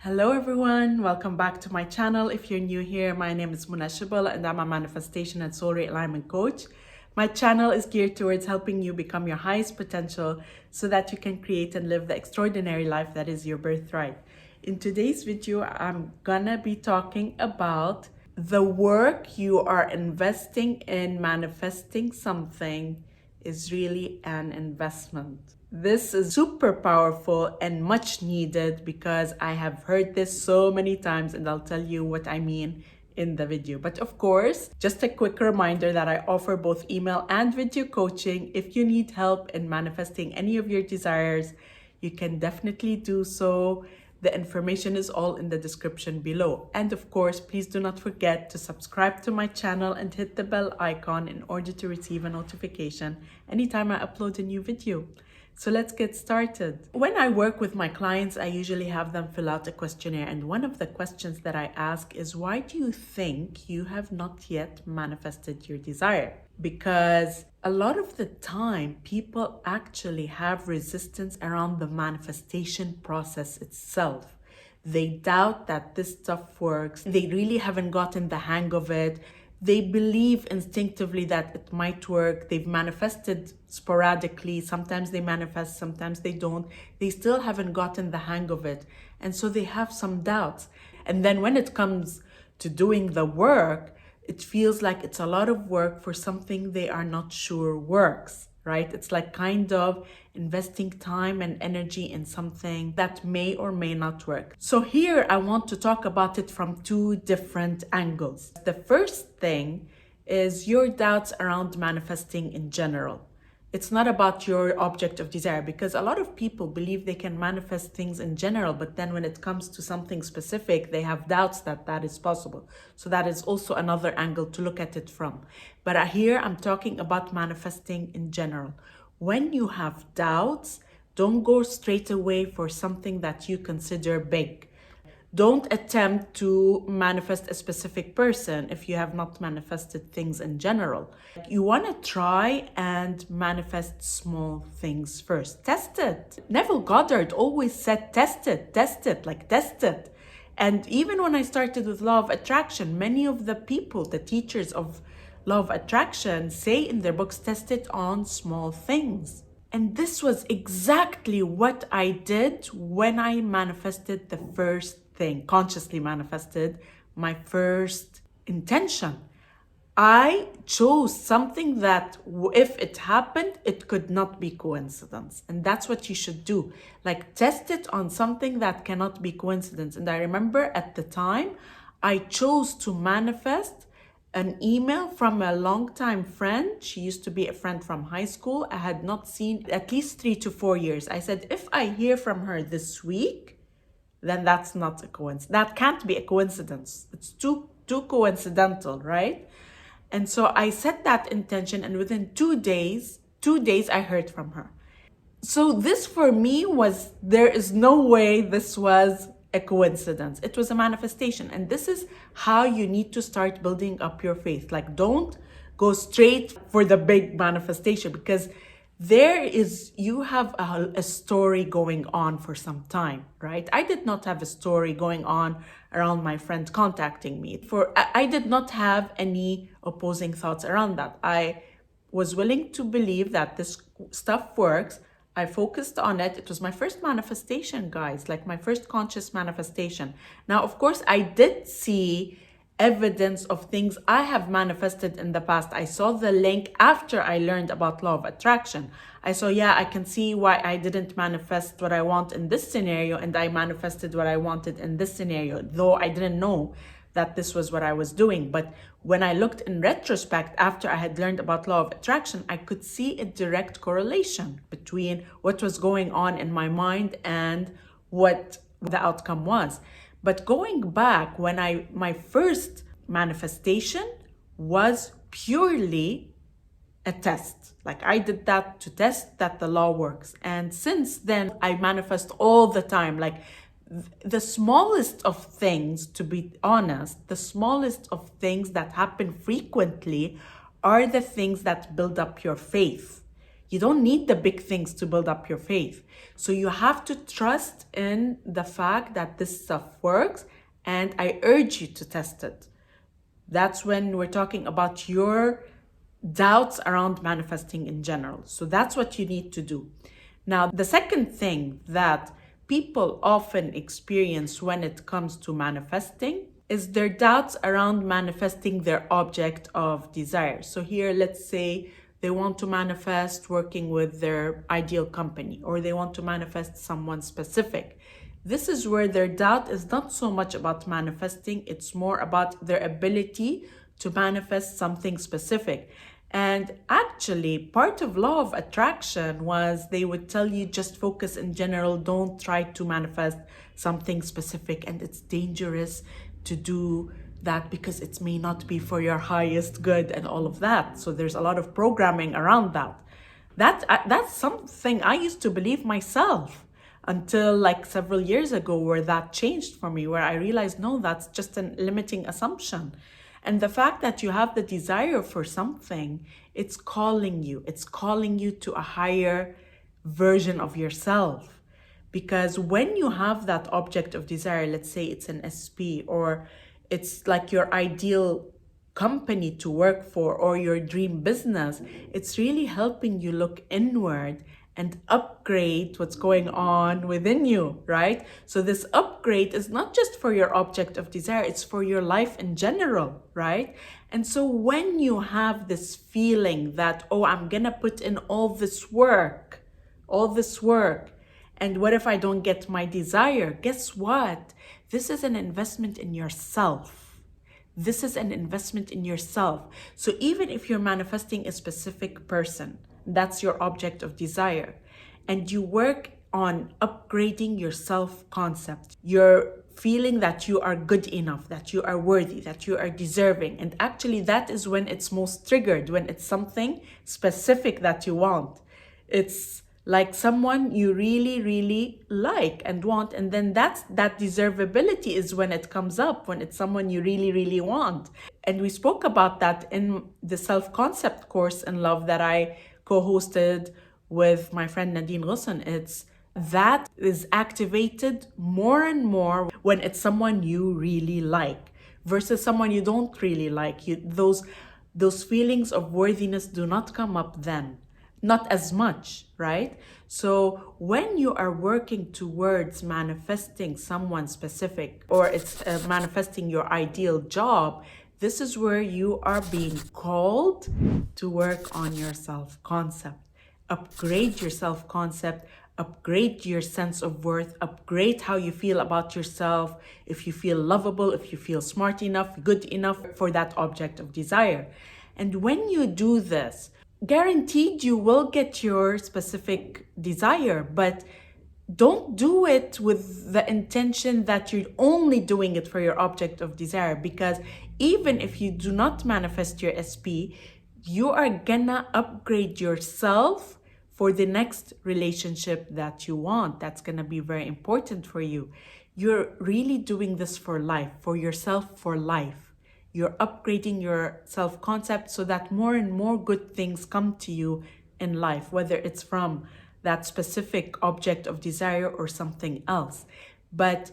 Hello everyone, welcome back to my channel. If you're new here, my name is Munashibal and I'm a manifestation and soul realignment coach. My channel is geared towards helping you become your highest potential so that you can create and live the extraordinary life that is your birthright. In today's video, I'm gonna be talking about the work you are investing in manifesting something is really an investment. This is super powerful and much needed because I have heard this so many times, and I'll tell you what I mean in the video. But of course, just a quick reminder that I offer both email and video coaching. If you need help in manifesting any of your desires, you can definitely do so. The information is all in the description below. And of course, please do not forget to subscribe to my channel and hit the bell icon in order to receive a notification anytime I upload a new video. So let's get started. When I work with my clients, I usually have them fill out a questionnaire. And one of the questions that I ask is, why do you think you have not yet manifested your desire? Because a lot of the time, people actually have resistance around the manifestation process itself. They doubt that this stuff works. They really haven't gotten the hang of it. They believe instinctively that it might work. They've manifested sporadically. Sometimes they manifest, sometimes they don't. They still haven't gotten the hang of it. And so they have some doubts. And then when it comes to doing the work, it feels like it's a lot of work for something they are not sure works, right? It's like kind of investing time and energy in something that may or may not work. So here I want to talk about it from two different angles. The first thing is your doubts around manifesting in general. It's not about your object of desire, because a lot of people believe they can manifest things in general, but then when it comes to something specific, they have doubts that that is possible. So that is also another angle to look at it from. But here I'm talking about manifesting in general. When you have doubts, don't go straight away for something that you consider big. Don't attempt to manifest a specific person if you have not manifested things in general. You want to try and manifest small things first. Test it. Neville Goddard always said, test it. And even when I started with law of attraction, many of the people, the teachers of law of attraction, say in their books, test it on small things. And this was exactly what I did when I manifested the first thing, consciously manifested my first intention. I chose something that if it happened, it could not be coincidence. And that's what you should do. Like, test it on something that cannot be coincidence. And I remember at the time, I chose to manifest an email from a longtime friend. She used to be a friend from high school. I had not seen at least 3 to 4 years. I said, if I hear from her this week, then that's not a coincidence. That can't be a coincidence. It's too coincidental, right? And so I set that intention, and within 2 days, I heard from her. So this for me was, there is no way this was a coincidence. It was a manifestation. And this is how you need to start building up your faith. Like, don't go straight for the big manifestation, because you have a story going on for some time, right? I did not have a story going on around my friend contacting me. I did not have any opposing thoughts around that. I was willing to believe that this stuff works. I focused on it. It was my first manifestation, guys, like my first conscious manifestation. Now, of course, I did see evidence of things I have manifested in the past. I saw the link after I learned about law of attraction. I saw, yeah, I can see why I didn't manifest what I want in this scenario, and I manifested what I wanted in this scenario, though I didn't know that this was what I was doing. But when I looked in retrospect, after I had learned about law of attraction, I could see a direct correlation between what was going on in my mind and what the outcome was. But going back, my first manifestation was purely a test. Like, I did that to test that the law works. And since then, I manifest all the time. Like, the smallest of things, to be honest, the smallest of things that happen frequently are the things that build up your faith. You don't need the big things to build up your faith. So you have to trust in the fact that this stuff works, and I urge you to test it. That's when we're talking about your doubts around manifesting in general. So that's what you need to do. Now, the second thing that people often experience when it comes to manifesting is their doubts around manifesting their object of desire. So here, let's say they want to manifest working with their ideal company, or they want to manifest someone specific. This is where their doubt is not so much about manifesting, it's more about their ability to manifest something specific. And actually, part of law of attraction was they would tell you just focus in general, don't try to manifest something specific, and it's dangerous to do that because it may not be for your highest good and all of that. So there's a lot of programming around that. That's something I used to believe myself until like several years ago, where that changed for me, where I realized, no, that's just a limiting assumption. And the fact that you have the desire for something, it's calling you to a higher version of yourself. Because when you have that object of desire, let's say it's an SP, or it's like your ideal company to work for, or your dream business, it's really helping you look inward and upgrade what's going on within you, right? So this upgrade is not just for your object of desire, it's for your life in general, right? And so when you have this feeling that, oh, I'm gonna put in all this work, and what if I don't get my desire? Guess what? This is an investment in yourself. This is an investment in yourself. So even if you're manifesting a specific person, that's your object of desire, and you work on upgrading your self-concept, you're feeling that you are good enough, that you are worthy, that you are deserving. And actually that is when it's most triggered, when it's something specific that you want. It's like someone you really, really like and want. And then that deservability is when it comes up, when it's someone you really, really want. And we spoke about that in the self-concept course in love that I co-hosted with my friend Nadine Ghusn. It's that is activated more and more when it's someone you really like versus someone you don't really like. Those feelings of worthiness do not come up then, not as much, right? So when you are working towards manifesting someone specific, or it's manifesting your ideal job, this is where you are being called to work on your self-concept. Upgrade your self-concept, upgrade your sense of worth, upgrade how you feel about yourself, if you feel lovable, if you feel smart enough, good enough for that object of desire. And when you do this, guaranteed you will get your specific desire, but don't do it with the intention that you're only doing it for your object of desire, because even if you do not manifest your SP, you are gonna upgrade yourself for the next relationship that you want. That's gonna be very important for you. You're really doing this for life, for yourself, for life. You're upgrading your self-concept so that more and more good things come to you in life, whether it's from that specific object of desire or something else. But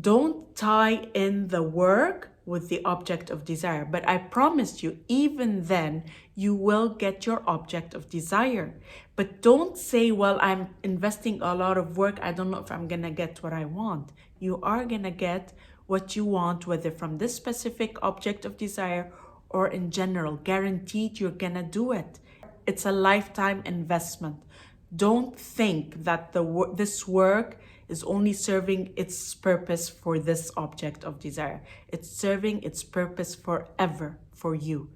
don't tie in the work with the object of desire. But I promise you, even then, you will get your object of desire. But don't say, well, I'm investing a lot of work, I don't know if I'm gonna get what I want. You are gonna get what you want, whether from this specific object of desire or in general. Guaranteed you're gonna do it. It's a lifetime investment. Don't think that this work is only serving its purpose for this object of desire. It's serving its purpose forever for you.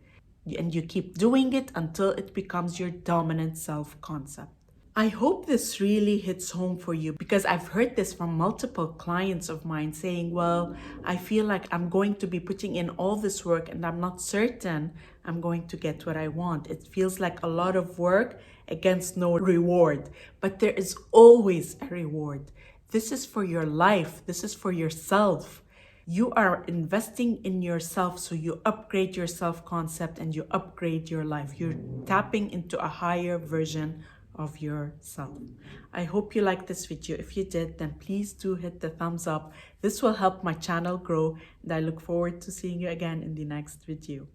And you keep doing it until it becomes your dominant self-concept. I hope this really hits home for you, because I've heard this from multiple clients of mine saying, well, I feel like I'm going to be putting in all this work and I'm not certain I'm going to get what I want. It feels like a lot of work against no reward, but there is always a reward. This is for your life. This is for yourself. You are investing in yourself, so you upgrade your self-concept and you upgrade your life. You're tapping into a higher version of yourself. I hope you liked this video. If you did, then please do hit the thumbs up. This will help my channel grow, and I look forward to seeing you again in the next video.